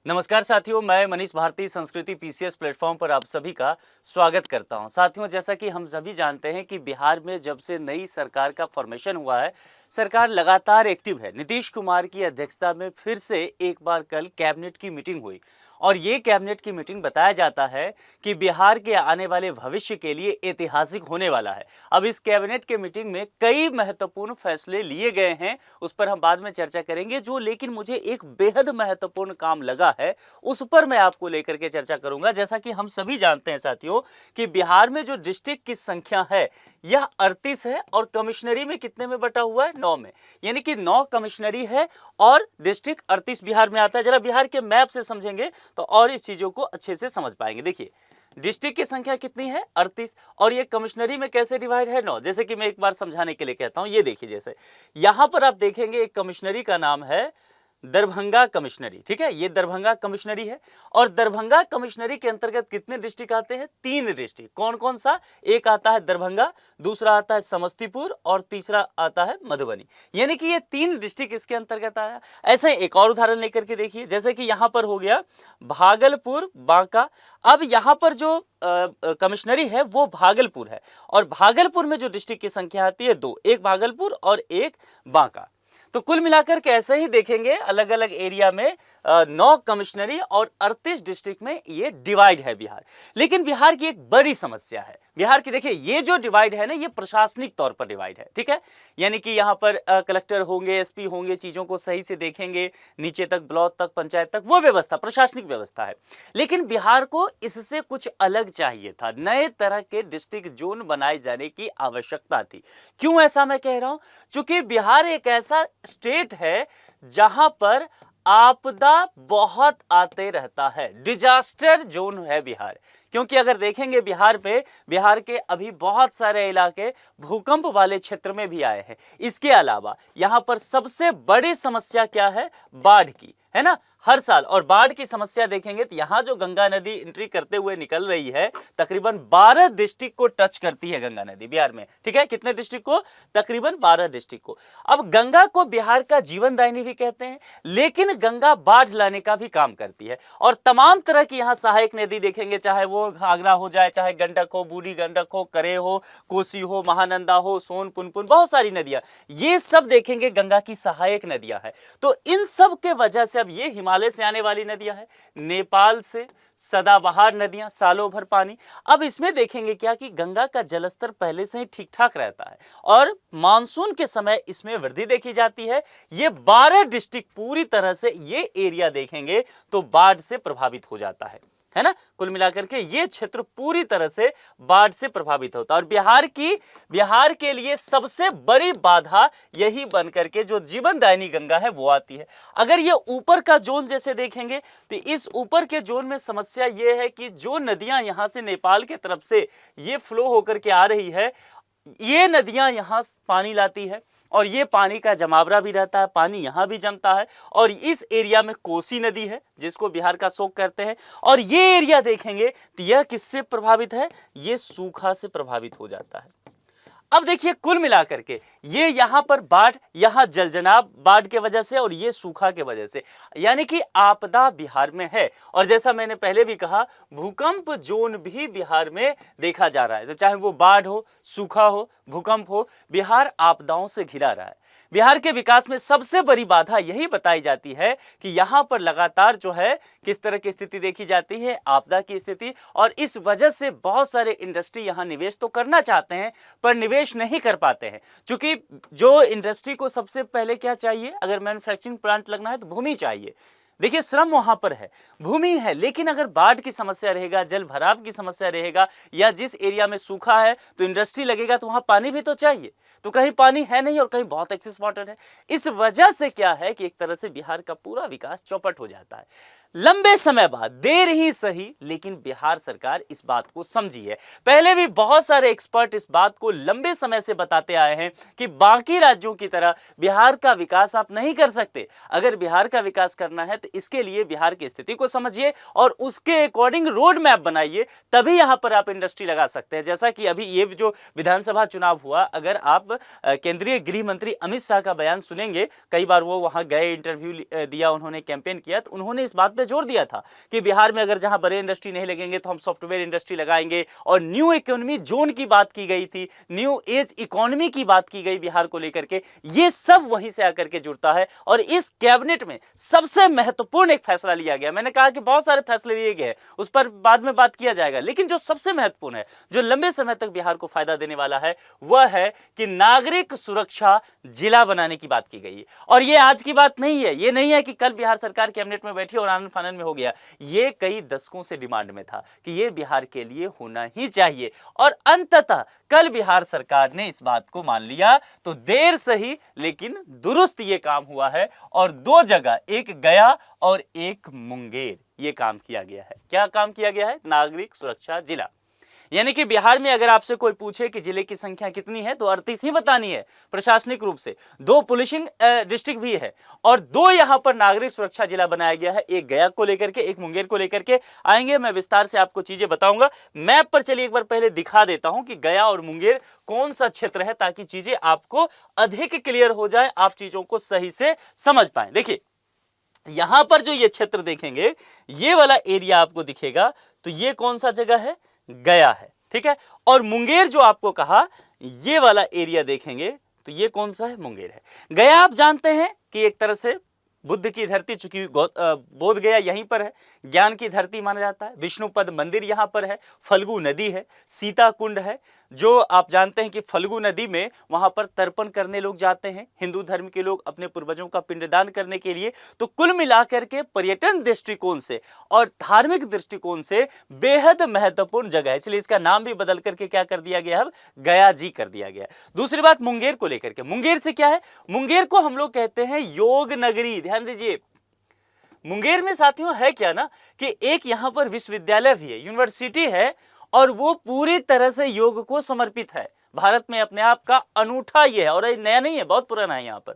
नमस्कार साथियों, मैं मनीष भारती संस्कृति पीसीएस प्लेटफॉर्म पर आप सभी का स्वागत करता हूं। साथियों, जैसा कि हम सभी जानते हैं कि बिहार में जब से नई सरकार का फॉर्मेशन हुआ है, सरकार लगातार एक्टिव है। नीतीश कुमार की अध्यक्षता में फिर से एक बार कल कैबिनेट की मीटिंग हुई और ये कैबिनेट की मीटिंग बताया जाता है कि बिहार के आने वाले भविष्य के लिए ऐतिहासिक होने वाला है। अब इस कैबिनेट के मीटिंग में कई महत्वपूर्ण फैसले लिए गए हैं, उस पर हम बाद में चर्चा करेंगे। जो लेकिन मुझे एक बेहद महत्वपूर्ण काम लगा है, उस पर मैं आपको लेकर के चर्चा करूंगा। जैसा कि हम सभी जानते हैं साथियों कि बिहार में जो डिस्ट्रिक्ट की संख्या है यह 38 है और कमिश्नरी में कितने में बटा हुआ है? 9 में। यानी कि 9 कमिश्नरी है और डिस्ट्रिक्ट 38 बिहार में आता है। जरा बिहार के मैप से समझेंगे तो और इस चीजों को अच्छे से समझ पाएंगे। देखिए, डिस्ट्रिक्ट की संख्या कितनी है? 38। और ये कमिश्नरी में कैसे डिवाइड है? 9। जैसे कि मैं एक बार समझाने के लिए कहता हूं, ये देखिए, जैसे यहां पर आप देखेंगे एक कमिश्नरी का नाम है दरभंगा कमिश्नरी। ठीक है, ये दरभंगा कमिश्नरी है और दरभंगा कमिश्नरी के अंतर्गत कितने डिस्ट्रिक्ट आते हैं? 3 डिस्ट्रिक्ट। कौन कौन सा? एक आता है दरभंगा, दूसरा आता है समस्तीपुर और तीसरा आता है मधुबनी। यानी कि ये 3 डिस्ट्रिक्ट इसके अंतर्गत आया। ऐसे एक और उदाहरण लेकर के देखिए, जैसे कि यहां पर हो गया भागलपुर, बांका। अब यहां पर जो कमिश्नरी है वो भागलपुर है और भागलपुर में जो डिस्ट्रिक्ट की संख्या आती है 2, एक भागलपुर और एक बांका। तो कुल मिलाकर के ऐसे ही देखेंगे अलग अलग एरिया में 9 कमिश्नरी और 38 डिस्ट्रिक्ट में ये डिवाइड है बिहार। लेकिन बिहार की एक बड़ी समस्या है। बिहार की देखिए, ये जो डिवाइड है ना, ये प्रशासनिक तौर पर डिवाइड है। ठीक है, यानी कि यहाँ पर कलेक्टर होंगे, एसपी होंगे, चीजों को सही से देखेंगे, नीचे तक, ब्लॉक तक, पंचायत तक, वो व्यवस्था प्रशासनिक व्यवस्था है। लेकिन बिहार को इससे कुछ अलग चाहिए था। नए तरह के डिस्ट्रिक्ट जोन बनाए जाने की आवश्यकता थी। क्यों ऐसा मैं कह रहा हूं? क्योंकि बिहार एक ऐसा स्टेट है जहां पर आपदा बहुत आते रहता है। डिजास्टर जोन है बिहार। क्योंकि अगर देखेंगे बिहार के अभी बहुत सारे इलाके भूकंप वाले क्षेत्र में भी आए हैं। इसके अलावा यहां पर सबसे बड़ी समस्या क्या है? बाढ़ की, है ना, हर साल। और बाढ़ की समस्या देखेंगे तो यहां जो गंगा नदी एंट्री करते हुए निकल रही है, तकरीबन 12 डिस्ट्रिक्ट को टच करती है गंगा नदी बिहार में। ठीक है, कितने डिस्ट्रिक्ट को? तकरीबन 12 डिस्ट्रिक्ट को। अब गंगा को बिहार का जीवनदायिनी भी कहते हैं, लेकिन गंगा बाढ़ लाने का भी काम करती है। और तमाम तरह की यहां सहायक नदी देखेंगे, चाहे वो घाघरा हो जाए, चाहे गंडक हो, बूढ़ी गंडक हो, करे हो, कोसी हो, महानंदा हो, सोन, पुनपुन, बहुत सारी नदियां, ये सब देखेंगे गंगा की सहायक नदियां हैं। तो इन सब के वजह से अब ये हिमालय से आने वाली नदियां हैं, नेपाल से सदाबहार नदियां, सालों भर पानी। अब इसमें देखेंगे क्या कि गंगा का जलस्तर पहले से ही ठीक ठाक रहता है और मानसून के समय इसमें वृद्धि देखी जाती है। ये 12 डिस्ट्रिक्ट पूरी तरह से ये एरिया देखेंगे तो बाढ़ से प्रभावित हो जाता है ना। कुल मिलाकर के ये क्षेत्र पूरी तरह से बाढ़ से प्रभावित होता है और बिहार के लिए सबसे बड़ी बाधा यही बनकर के जो जीवनदायिनी गंगा है वो आती है। अगर ये ऊपर का जोन जैसे देखेंगे तो इस ऊपर के जोन में समस्या ये है कि जो नदियां यहां से नेपाल के तरफ से ये फ्लो होकर के आ रही है, ये नदियां यहां पानी लाती है और ये पानी का जमावड़ा भी रहता है, पानी यहां भी जमता है। और इस एरिया में कोसी नदी है जिसको बिहार का शोक करते हैं। और ये एरिया देखेंगे तो यह किससे प्रभावित है? ये सूखा से प्रभावित हो जाता है। अब देखिए, कुल मिलाकर के ये यहां पर बाढ़, यहां जलजनाब बाढ़ के वजह से और ये सूखा के वजह से, यानी कि आपदा बिहार में है। और जैसा मैंने पहले भी कहा, भूकंप जोन भी बिहार में देखा जा रहा है। तो चाहे वो बाढ़ हो, सूखा हो, भूकंप हो, बिहार आपदाओं से घिरा रहा है। बिहार के विकास में सबसे बड़ी बाधा यही बताई जाती है कि यहां पर लगातार जो है किस तरह की स्थिति देखी जाती है? आपदा की स्थिति। और इस वजह से बहुत सारे इंडस्ट्री यहां निवेश तो करना चाहते हैं पर निवेश नहीं कर पाते हैं। क्योंकि जो इंडस्ट्री को सबसे पहले क्या चाहिए? अगर मैन्युफैक्चरिंग प्लांट लगना है तो भूमि चाहिए। देखिए, श्रम वहां पर है, भूमि है, लेकिन अगर बाढ़ की समस्या रहेगा, जल भराव की समस्या रहेगा, या जिस एरिया में सूखा है तो इंडस्ट्री लगेगा तो वहां पानी भी तो चाहिए। तो कहीं पानी है नहीं और कहीं बहुत एक्सेस वाटर है। इस वजह से क्या है कि एक तरह से बिहार का पूरा विकास चौपट हो जाता है। लंबे समय बाद, देर ही सही, लेकिन बिहार सरकार इस बात को समझी है। पहले भी बहुत सारे एक्सपर्ट इस बात को लंबे समय से बताते आए हैं कि बाकी राज्यों की तरह बिहार का विकास आप नहीं कर सकते। अगर बिहार का विकास करना है इसके लिए बिहार की स्थिति को समझिए और उसके अकॉर्डिंग रोड मैप बनाइए, तभी यहां पर आप इंडस्ट्री लगा सकते हैं। जैसा कि अभी ये जो विधानसभा चुनाव हुआ, अगर आप केंद्रीय गृह मंत्री अमित शाह का बयान सुनेंगे, कई बार वो वहां गए, इंटरव्यू दिया, उन्होंने कैंपेन किया, तो उन्होंने इस बात पे जोर दिया था कि बिहार में अगर जहां बड़े इंडस्ट्री नहीं लगेंगे तो हम सॉफ्टवेयर इंडस्ट्री लगाएंगे, और न्यू इकोनॉमी जोन की बात की गई थी, न्यू एज इकोनॉमी की बात की गई बिहार को लेकर के। ये सब वहीं से आकर के जुड़ता है और इस कैबिनेट में सबसे महत्वपूर्ण एक फैसला लिया गया। मैंने कहा कि बहुत सारे फैसले लिए गए, उस पर बाद में बात किया जाएगा, लेकिन जो सबसे महत्वपूर्ण है, जो लंबे समय तक बिहार को फायदा देने वाला है, वह है कि नागरिक सुरक्षा जिला बनाने की बात की गई है। और ये आज की बात नहीं है, ये नहीं है कि कल बिहार सरकार कैबिनेट में बैठी और आनंद फानन में हो गया। ये कई दशकों से डिमांड में था कि ये बिहार के लिए होना ही चाहिए, और अंततः कल बिहार सरकार ने इस बात को मान लिया। तो देर सही लेकिन दुरुस्त ये काम हुआ है, और दो जगह, एक गया और एक मुंगेर, ये काम किया गया है। क्या काम किया गया है? नागरिक सुरक्षा जिला। यानी कि बिहार में अगर आपसे कोई पूछे कि जिले की संख्या कितनी है, तो 38 ही बतानी है प्रशासनिक रूप से। 2 पुलिसिंग डिस्ट्रिक्ट भी है और 2 यहां पर नागरिक सुरक्षा जिला बनाया गया है, एक गया को लेकर के, एक मुंगेर को लेकर के। आएंगे, मैं विस्तार से आपको चीजें बताऊंगा। मैप पर चलिए एक बार पहले दिखा देता हूं कि गया और मुंगेर कौन सा क्षेत्र है, ताकि चीजें आपको अधिक क्लियर हो जाए, आप चीजों को सही से समझ पाए। देखिए, यहां पर जो ये क्षेत्र देखेंगे, ये वाला एरिया आपको दिखेगा, तो ये कौन सा जगह है? गया है, ठीक है। और मुंगेर जो आपको कहा, ये वाला एरिया देखेंगे तो ये कौन सा है? मुंगेर है। गया आप जानते हैं कि एक तरह से बुद्ध की धरती, चूंकि बोध गया यहीं पर है, ज्ञान की धरती माना जाता है। विष्णुपद मंदिर यहां पर है, फल्गु नदी है, सीता कुंड है, जो आप जानते हैं कि फल्गु नदी में वहां पर तर्पण करने लोग जाते हैं, हिंदू धर्म के लोग अपने पूर्वजों का पिंडदान करने के लिए। तो कुल मिलाकर के पर्यटन दृष्टिकोण से और धार्मिक दृष्टिकोण से बेहद महत्वपूर्ण जगह है, इसलिए इसका नाम भी बदल करके क्या कर दिया गया? अब गया जी कर दिया गया। दूसरी बात मुंगेर को लेकर के, मुंगेर से क्या है? मुंगेर को हम लोग कहते हैं योग नगरी। ध्यान दीजिए, मुंगेर में साथियों है क्या ना कि एक यहां पर विश्वविद्यालय भी है, यूनिवर्सिटी है, और वो पूरी तरह से योग को समर्पित है। भारत में अपने आप का अनूठा ये है, और ये नया नहीं है, बहुत पुराना है यहां पर।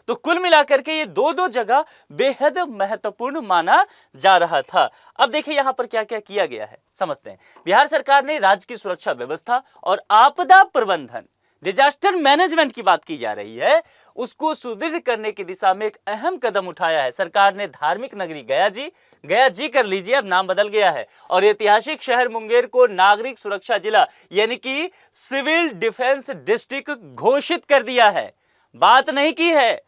तो कुल मिलाकर के ये दो जगह बेहद महत्वपूर्ण माना जा रहा था। अब देखिए यहां पर क्या क्या किया गया है, समझते हैं। बिहार सरकार ने राज्य की सुरक्षा व्यवस्था और आपदा प्रबंधन, डिजास्टर मैनेजमेंट की बात की जा रही है, उसको सुदृढ़ करने की दिशा में एक अहम कदम उठाया है। सरकार ने धार्मिक नगरी गया जी कर लीजिए, अब नाम बदल गया है, और ऐतिहासिक शहर मुंगेर को नागरिक सुरक्षा जिला यानी कि सिविल डिफेंस डिस्ट्रिक्ट घोषित कर दिया है। बात नहीं की है,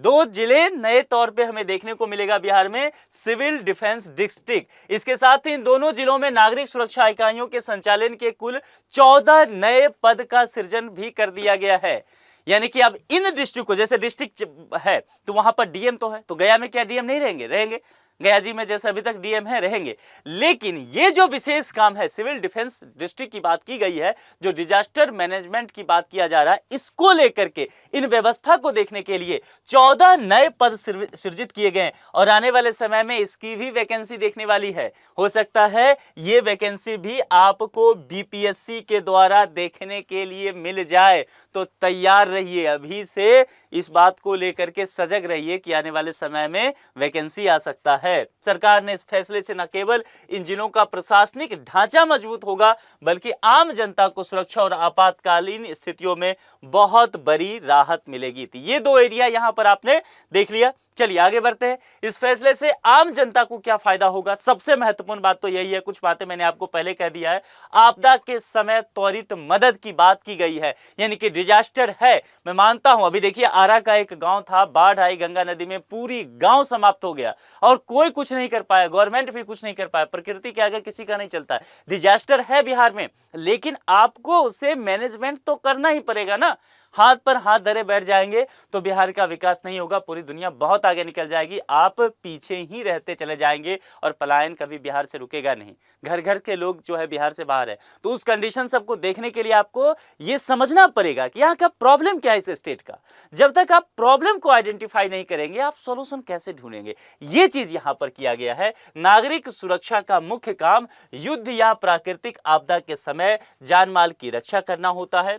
2 जिले नए तौर पे हमें देखने को मिलेगा बिहार में, सिविल डिफेंस डिस्ट्रिक्ट। इसके साथ ही इन दोनों जिलों में नागरिक सुरक्षा इकाइयों के संचालन के कुल 14 नए पद का सृजन भी कर दिया गया है। यानी कि अब इन डिस्ट्रिक्ट को, जैसे डिस्ट्रिक्ट है तो वहां पर डीएम तो है, तो गया में क्या डीएम नहीं रहेंगे? गया जी में जैसे अभी तक डीएम है, रहेंगे। लेकिन ये जो विशेष काम है, सिविल डिफेंस डिस्ट्रिक्ट की बात की गई है, जो डिजास्टर मैनेजमेंट की बात किया जा रहा है, इसको लेकर के, इन व्यवस्था को देखने के लिए 14 नए पद सृजित किए गए, और आने वाले समय में इसकी भी वैकेंसी देखने वाली है। हो सकता है ये वैकेंसी भी आपको बीपीएससी के द्वारा देखने के लिए मिल जाए, तो तैयार रहिए, अभी से इस बात को लेकर के सजग रहिए कि आने वाले समय में वैकेंसी आ सकता है। सरकार ने इस फैसले से न केवल इन जिलों का प्रशासनिक ढांचा मजबूत होगा, बल्कि आम जनता को सुरक्षा और आपातकालीन स्थितियों में बहुत बड़ी राहत मिलेगी। तो ये 2 एरिया यहां पर आपने देख लिया। चलिए आगे बढ़ते हैं। इस फैसले से आम जनता को क्या फायदा होगा? सबसे महत्वपूर्ण बात तो यही है, कुछ बातें मैंने आपको पहले कह दिया है। आपदा के समय त्वरित मदद की बात की गई है, यानी कि डिजास्टर है, मैं मानता हूं। अभी देखिए, आरा का एक गांव था, बाढ़ आई गंगा नदी में, पूरी गांव समाप्त हो गया और कोई कुछ नहीं कर पाया, गवर्नमेंट भी कुछ नहीं कर पाया। प्रकृति के आगे किसी का नहीं चलता है। डिजास्टर है बिहार में, लेकिन आपको उसे मैनेजमेंट तो करना ही पड़ेगा ना। हाथ पर हाथ धरे बैठ जाएंगे तो बिहार का विकास नहीं होगा, पूरी दुनिया बहुत आगे निकल जाएगी, आप पीछे ही रहते चले जाएंगे और पलायन कभी बिहार से रुकेगा नहीं। घर घर के लोग जो है बिहार से बाहर है, तो उस कंडीशन सबको देखने के लिए आपको ये समझना पड़ेगा कि यहाँ का प्रॉब्लम क्या है इस स्टेट का। जब तक आप प्रॉब्लम को आइडेंटिफाई नहीं करेंगे, आप सॉल्यूशन कैसे ढूंढेंगे? ये चीज यहाँ पर किया गया है। नागरिक सुरक्षा का मुख्य काम युद्ध या प्राकृतिक आपदा के समय जान माल की रक्षा करना होता है।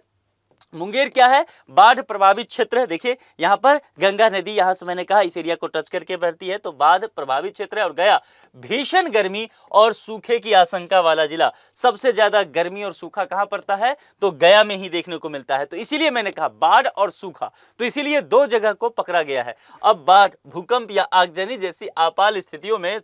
मुंगेर क्या है, बाढ़ प्रभावित क्षेत्र है। देखिए यहाँ पर गंगा नदी, यहाँ से मैंने कहा इस एरिया को टच करके बहती है, तो बाढ़ प्रभावित क्षेत्र है। और गया भीषण गर्मी और सूखे की आशंका वाला जिला। सबसे ज्यादा गर्मी और सूखा कहां पड़ता है, तो गया में ही देखने को मिलता है। तो इसीलिए मैंने कहा बाढ़ और सूखा, तो इसीलिए दो जगह को पकड़ा गया है। अब बाढ़, भूकंप या आगजनी जैसी आपात स्थितियों में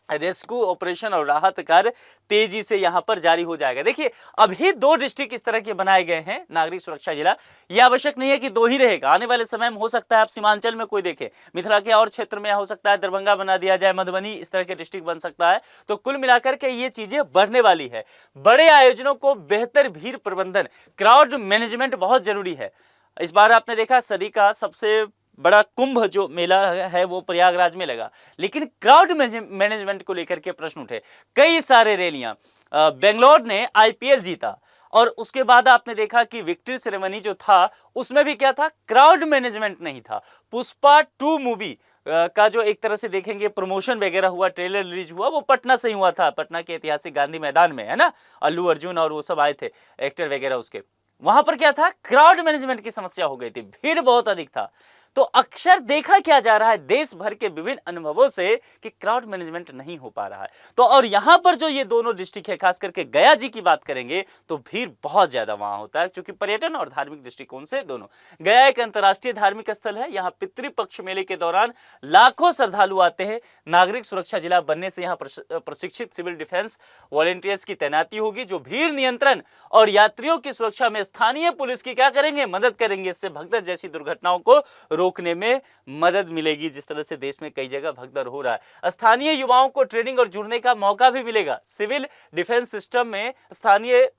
रेस्क्यू ऑपरेशन और राहत कार्य तेजी से यहां पर जारी हो जाएगा। देखिए अभी दो डिस्ट्रिक्ट इस तरह के बनाए गए हैं, नागरिक सुरक्षा जिला। यह आवश्यक नहीं है कि दो ही रहेगा, आने वाले समय में हो सकता है आप सीमांचल में कोई देखे, मिथिला के और क्षेत्र में हो सकता है दरभंगा बना दिया जाए, मधुबनी, इस तरह के डिस्ट्रिक्ट बन सकता है। तो कुल मिलाकर के ये चीजें बढ़ने वाली है। बड़े आयोजनों को बेहतर भीड़ प्रबंधन, क्राउड मैनेजमेंट बहुत जरूरी है। इस बार आपने देखा सदी का सबसे बड़ा कुंभ जो मेला है वो प्रयागराज में लगा, लेकिन क्राउड मैनेजमेंट को लेकर के प्रश्न उठे। कई सारे रैलियां, बेंगलोर ने आईपीएल जीता और उसके बाद आपने देखा कि विक्ट्री सेरेमनी जो था उसमें भी क्या था, क्राउड मैनेजमेंट नहीं था। पुष्पा 2 मूवी का जो एक तरह से देखेंगे प्रमोशन वगैरह हुआ, ट्रेलर रिलीज हुआ, वो पटना से ही हुआ था, पटना के ऐतिहासिक गांधी मैदान में, है ना। अल्लू अर्जुन और वो सब आए थे एक्टर वगैरह, उसके वहां पर क्या था, क्राउड मैनेजमेंट की समस्या हो गई थी, भीड़ बहुत अधिक था। तो अक्सर देखा क्या जा रहा है देश भर के विभिन्न अनुभवों से कि क्राउड मैनेजमेंट नहीं हो पा रहा है। तो और यहां पर जो ये दोनों डिस्ट्रिक्ट है, खास करके गया जी की बात करेंगे तो भीड़ बहुत ज्यादा वहां होता है, क्योंकि पर्यटन और धार्मिक दृष्टिकोण से दोनों। गया एक अंतर्राष्ट्रीय धार्मिक स्थल है, यहाँ पितृपक्ष मेले के दौरान लाखों श्रद्धालु आते हैं। नागरिक सुरक्षा जिला बनने से यहाँ प्रशिक्षित सिविल डिफेंस वॉलेंटियर्स की तैनाती होगी, जो भीड़ नियंत्रण और यात्रियों की सुरक्षा में स्थानीय पुलिस की क्या करेंगे, मदद करेंगे। इससे भगदड़ जैसी दुर्घटनाओं को रोकने में मदद मिलेगी, जिस तरह से देश में कई जगह भगदड़ हो रहा है। स्थानीय युवाओं को ट्रेनिंग और जुड़ने का मौका भी मिलेगा। सिविल डिफेंस सिस्टम में स्थानीय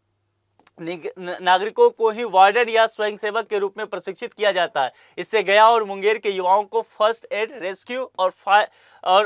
नागरिकों को ही वार्डन या स्वयंसेवक के रूप में प्रशिक्षित किया जाता है। इससे गया और मुंगेर के युवाओं को फर्स्ट एड, रेस्क्यू और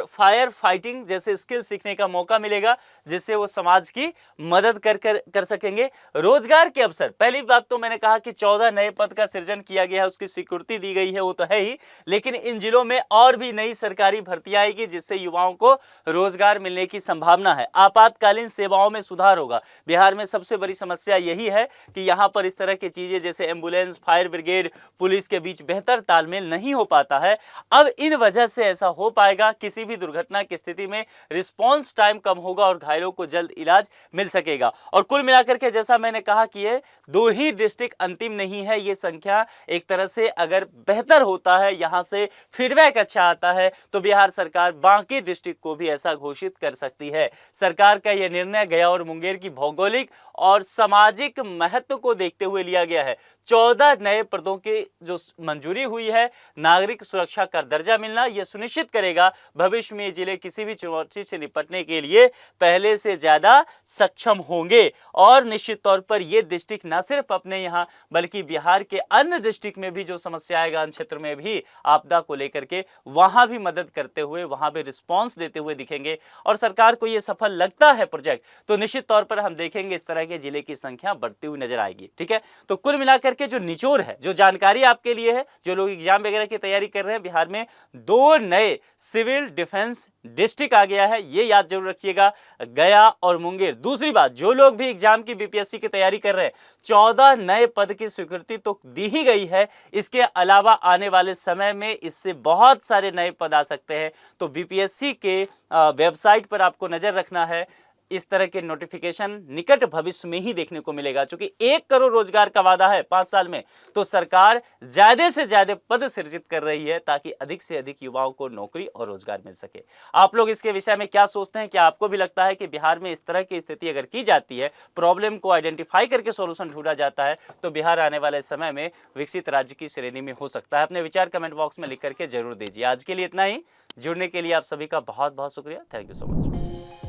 फायर फाइटिंग जैसे स्किल सीखने का मौका मिलेगा, जिससे वो समाज की मदद कर सकेंगे। रोजगार के अवसर, पहली बात तो मैंने कहा कि 14 नए पद का सृजन किया गया है, उसकी स्वीकृति दी गई है, वो तो है ही, लेकिन इन जिलों में और भी नई सरकारी भर्तियां आएगी, जिससे युवाओं को रोजगार मिलने की संभावना है। आपातकालीन सेवाओं में सुधार होगा। बिहार में सबसे बड़ी समस्या यही है कि यहां पर इस तरह की चीजें जैसे एम्बुलेंस, फायर ब्रिगेड, पुलिस के बीच बेहतर तालमेल नहीं हो पाता है। अब इन वजह से ऐसा हो पाएगा, किसी भी दुर्घटना की स्थिति में रिस्पांस टाइम कम होगा और घायलों को जल्द इलाज मिल सकेगा। और कुल मिलाकर के जैसा मैंने कहा कि ये दो ही डिस्ट्रिक्ट अंतिम नहीं है, ये संख्या एक तरह से अगर बेहतर होता है, यहां से फीडबैक अच्छा आता है, तो बिहार सरकार बाकी डिस्ट्रिक्ट को भी ऐसा घोषित कर सकती है। सरकार का यह निर्णय गया और मुंगेर की भौगोलिक और सामाजिक महत्व को देखते हुए लिया गया है। 14 नए पदों की जो मंजूरी हुई है, नागरिक सुरक्षा का दर्जा मिलना, यह सुनिश्चित करेगा भविष्य में जिले किसी भी चुनौती से निपटने के लिए पहले से ज्यादा सक्षम होंगे। और निश्चित तौर पर यह डिस्ट्रिक्ट न सिर्फ अपने यहाँ बल्कि बिहार के अन्य डिस्ट्रिक्ट में भी जो समस्या आएगा, अन्य क्षेत्र में भी आपदा को लेकर के वहां भी मदद करते हुए, वहां भी रिस्पॉन्स देते हुए दिखेंगे। और सरकार को यह सफल लगता है प्रोजेक्ट, तो निश्चित तौर पर हम देखेंगे इस तरह के जिले की संख्या बढ़ती हुई नजर आएगी। ठीक है, तो कुल मिलाकर के जो निचोड़ है, जो जानकारी आपके लिए है, जो लोग एग्जाम वगैरह की तैयारी कर रहे हैं, बिहार में 2 नए सिविल डिफेंस डिस्ट्रिक्ट आ गया है, ये याद जरूर रखिएगा, गया और मुंगेर। दूसरी बात, जो लोग भी एग्जाम की बीपीएससी की तैयारी कर रहे हैं, 14 नए पद की स्वीकृति तो दी ही गई है, इसके अलावा आने वाले समय में इससे बहुत सारे नए पद आ सकते हैं। तो बीपीएससी के वेबसाइट पर आपको नजर रखना है, इस तरह के नोटिफिकेशन निकट भविष्य में ही देखने को मिलेगा। क्योंकि 1 करोड़ रोजगार का वादा है 5 साल में, तो सरकार ज्यादा से ज्यादा पद सृजित कर रही है ताकि अधिक से अधिक युवाओं को नौकरी और रोजगार मिल सके। आप लोग इसके विषय में क्या सोचते हैं? क्या आपको भी लगता है कि बिहार में इस तरह की स्थिति अगर की जाती है, प्रॉब्लम को आइडेंटिफाई करके सॉल्यूशन ढूंढा जाता है, तो बिहार आने वाले समय में विकसित राज्य की श्रेणी में हो सकता है? अपने विचार कमेंट बॉक्स में लिख करके जरूर दीजिए। आज के लिए इतना ही। जुड़ने के लिए आप सभी का बहुत बहुत शुक्रिया। Thank you so much.